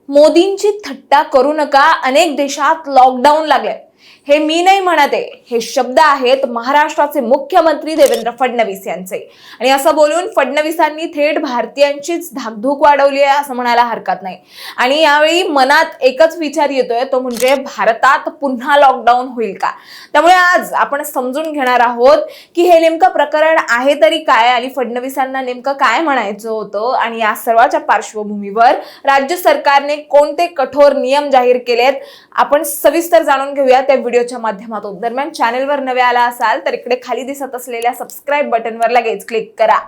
मोदींची थट्टा करू नका, अनेक देशात लॉकडाऊन लागले। हे मी नाही म्हणत आहे, हे शब्द आहेत महाराष्ट्राचे मुख्यमंत्री देवेंद्र फडणवीस यांचे। आणि असं बोलून फडणवीसांनी थेट भारतीयांचीच धाकधूक वाढवली आहे असं म्हणायला हरकत नाही। आणि यावेळी मनात एकच विचार येतोय, तो म्हणजे भारतात पुन्हा लॉकडाऊन होईल का। त्यामुळे आज आपण समजून घेणार आहोत की हे नेमकं प्रकरण आहे तरी काय आणि फडणवीसांना नेमकं काय म्हणायचं होतं आणि या सर्वाच्या पार्श्वभूमीवर राज्य सरकारने कोणते कठोर नियम जाहीर केलेत आपण सविस्तर जाणून घेऊया त्या व्हिडिओच्या माध्यमातून। दरम्यान चॅनलवर नवे आला असाल तर इकडे खाली दिसत असलेल्या सबस्क्राइब बटनवर लगेच क्लिक करा।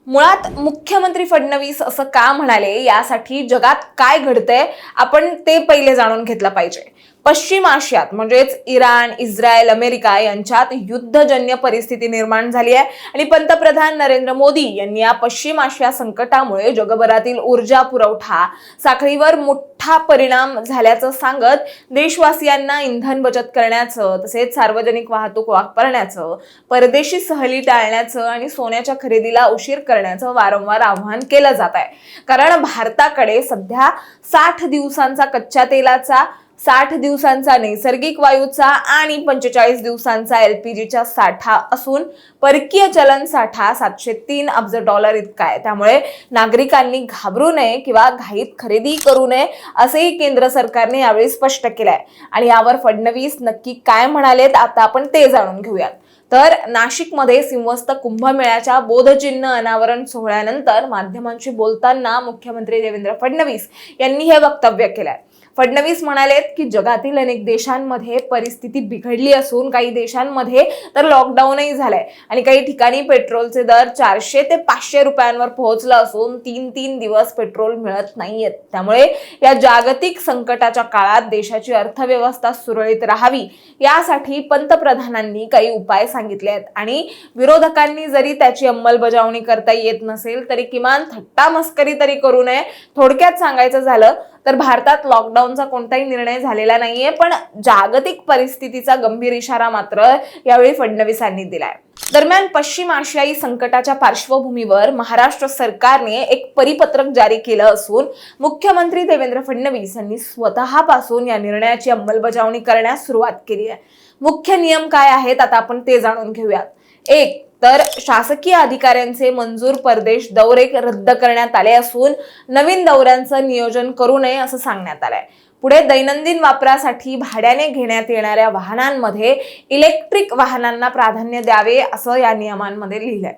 मुळात मुख्यमंत्री फडणवीस असं का म्हणाले यासाठी जगात काय घडतंय आपण ते पहिले जाणून घेतलं पाहिजे। पश्चिम आशियात म्हणजेच इराण, इस्रायल, अमेरिका यांच्यात युद्धजन्य परिस्थिती निर्माण झाली आहे आणि पंतप्रधान नरेंद्र मोदी यांनी या पश्चिम आशिया संकटामुळे जगभरातील ऊर्जा पुरवठा साखळीवर मोठा परिणाम झाल्याचं सांगत देशवासियांना इंधन बचत करण्याचं, तसेच सार्वजनिक वाहतूक वापरण्याचं, परदेशी सहली टाळण्याचं आणि सोन्याच्या खरेदीला उशीर करण्याचं वारंवार आवाहन केलं जात आहे। कारण भारताकडे सध्या 60 दिवसांचा कच्च्या तेलाचा, 60 दिवसांचा नैसर्गिक वायूचा आणि 45 दिवसांचा एलपीजीचा साठा असून परकीय चलन साठा $703 अब्ज इतका आहे। त्यामुळे नागरिकांनी घाबरू नये किंवा घाईत खरेदी करू नये असेही केंद्र सरकारने यावेळी स्पष्ट केलंय। आणि यावर फडणवीस नक्की काय म्हणालेत आता आपण ते जाणून घेऊयात। तर नाशिकमध्ये सिंहस्थ कुंभमेळ्याच्या बोधचिन्ह अनावरण सोहळ्यानंतर माध्यमांशी बोलताना मुख्यमंत्री देवेंद्र फडणवीस यांनी हे वक्तव्य केलंय। फडणवीस म्हणालेत की जगातील अनेक देशांमध्ये परिस्थिती बिघडली असून काही देशांमध्ये तर लॉकडाऊनही झालंय आणि काही ठिकाणी पेट्रोलचे दर 400 ते 500 रुपयांवर पोहोचला असून 3-3 दिवस पेट्रोल मिळत नाहीयेत। त्यामुळे या जागतिक संकटाच्या काळात देशाची अर्थव्यवस्था सुरळीत राहावी यासाठी पंतप्रधानांनी काही उपाय सांगितले आहेत आणि विरोधकांनी जरी त्याची अंमलबजावणी करता येत नसेल तरी किमान थट्टा मस्करी तरी करू नये। थोडक्यात सांगायचं झालं तर भारतात लॉकडाऊनचा कोणताही निर्णय झालेला नाहीये, पण जागतिक परिस्थितीचा गंभीर इशारा मात्र यावेळी फडणवीसांनी दिलाय। दरम्यान पश्चिम आशियाई संकटाच्या पार्श्वभूमीवर महाराष्ट्र सरकारने एक परिपत्रक जारी केलं असून मुख्यमंत्री देवेंद्र फडणवीस यांनी स्वतःपासून या निर्णयाची अंमलबजावणी करण्यास सुरुवात केली आहे। मुख्य नियम काय आहेत आता आपण ते जाणून घेऊयात। 1 तर शासकीय अधिकाऱ्यांचे मंजूर परदेश दौरे रद्द करण्यात आले असून नवीन दौऱ्यांचं नियोजन करू नये असं सांगण्यात आलंय। पुढे दैनंदिन वापरासाठी भाड्याने घेण्यात येणाऱ्या वाहनांमध्ये इलेक्ट्रिक वाहनांना प्राधान्य द्यावे असं या नियमांमध्ये लिहिलंय।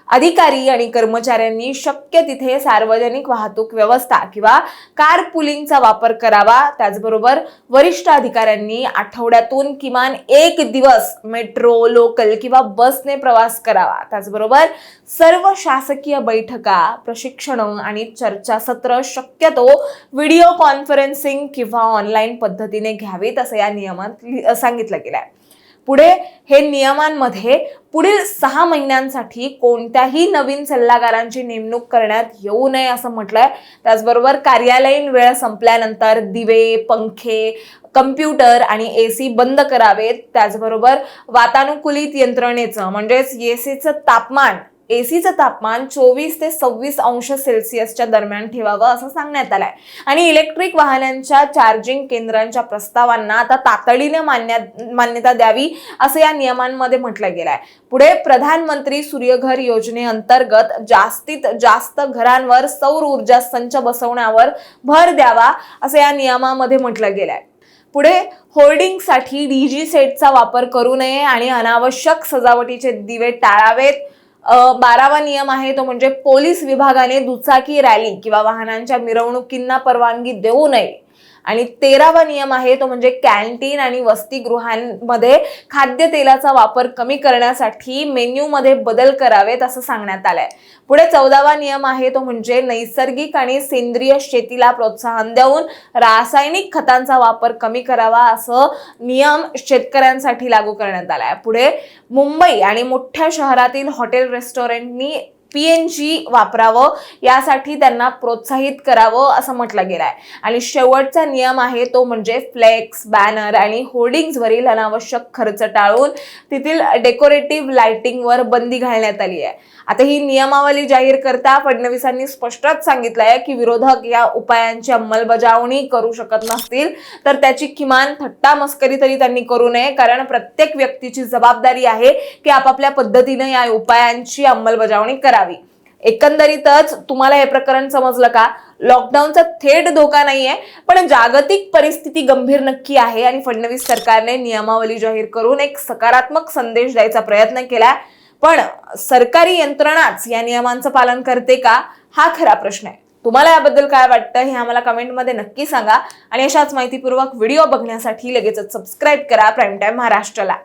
अधिकारी आणि कर्मचाऱ्यांनी शक्य तिथे सार्वजनिक वाहतूक व्यवस्था किंवा कार पुलिंगचा वापर करावा। त्याचबरोबर वरिष्ठ अधिकाऱ्यांनी आठवड्यातून किमान 1 दिवस मेट्रो, लोकल किंवा बसने प्रवास करावा। त्याचबरोबर सर्व शासकीय बैठका, प्रशिक्षण आणि चर्चासत्र शक्यतो व्हिडिओ कॉन्फरन्सिंग किंवा ऑनलाईन पद्धतीने घ्यावीत असं या नियमात सांगितलं गेलंय। पुढे हे नियमांमध्ये पुढील 6 महिन्यांसाठी कोणत्याही नवीन सल्लागारांची नेमणूक करण्यात येऊ नये असं म्हटलंय। त्याचबरोबर कार्यालयीन वेळ संपल्यानंतर दिवे, पंखे, कम्प्युटर आणि एसी बंद करावेत। त्याचबरोबर वातानुकूलित यंत्रणेचं म्हणजेच एसीचं तापमान 24 ते 26 अंश सेल्सिअसच्या दरम्यान ठेवावं असं सांगण्यात आलंय। आणि इलेक्ट्रिक वाहनांच्या चार्जिंग केंद्रांच्या प्रस्तावांना आता तातडीने मान्यता द्यावी असं या नियमांमध्ये म्हटलं गेलंय। पुढे प्रधानमंत्री सूर्यघर योजनेअंतर्गत जास्तीत जास्त घरांवर सौर ऊर्जा संच बसवण्यावर भर द्यावा असं या नियमामध्ये म्हटलं गेलंय। पुढे होर्डिंगसाठी डीजी सेटचा वापर करू नये आणि अनावश्यक सजावटीचे दिवे टाळावेत। 12वा नियम आहे तो म्हणजे पोलीस विभागाने दुचाकी रॅली किंवा वाहनांच्या मिरवणुकींना परवानगी देऊ नये। आणि 13वा नियम आहे तो म्हणजे कॅन्टीन आणि वसतिगृहांमध्ये खाद्यतेलाचा वापर कमी करण्यासाठी मेन्यूमध्ये बदल करावेत असं सांगण्यात आलंय। पुढे 14वा नियम आहे तो म्हणजे नैसर्गिक आणि सेंद्रिय शेतीला प्रोत्साहन देऊन रासायनिक खतांचा वापर कमी करावा असं नियम शेतकऱ्यांसाठी लागू करण्यात आलाय। पुढे मुंबई आणि मोठ्या शहरातील हॉटेल रेस्टॉरंटनी PNG वापरावं यासाठी त्यांना प्रोत्साहित करावं असं म्हटलं गेलं आहे. आणि शेवटचा नियम आहे तो म्हणजे फ्लेक्स, बॅनर आणि होर्डिंग्जवरील अनावश्यक खर्च टाळून तेथील डेकोरेटिव्ह लाइटिंगवर बंदी घालण्यात आली आहे. आता ही नियमावली जाहीर करता फडणवीसांनी स्पष्टच सांगितलं आहे की विरोधक या उपायांची अंमलबजावणी करू शकत नसतील तर त्याची किमान थट्टा मस्करी तरी त्यांनी करू नये, कारण प्रत्येक व्यक्तीची जबाबदारी आहे की आपापल्या पद्धतीने या उपायांची अंमलबजावणी करावी. एकंदरीतच तुम्हाला हे प्रकरण समजलं का? लॉकडाऊनचा थेट धोका नाहीये, पण जागतिक परिस्थिती गंभीर नक्की आहे आणि फडणवीस सरकारने नियमावली जाहीर करून एक सकारात्मक संदेश द्यायचा प्रयत्न केलाय. पण सरकारी यंत्रणाच या नियमांचं पालन करते का, हा खरा प्रश्न आहे. तुम्हाला याबद्दल काय वाटतं हे आम्हाला कमेंटमध्ये नक्की सांगा आणि अशाच माहितीपूर्वक व्हिडिओ बघण्यासाठी लगेचच सबस्क्राईब करा प्राईम टाइम महाराष्ट्राला.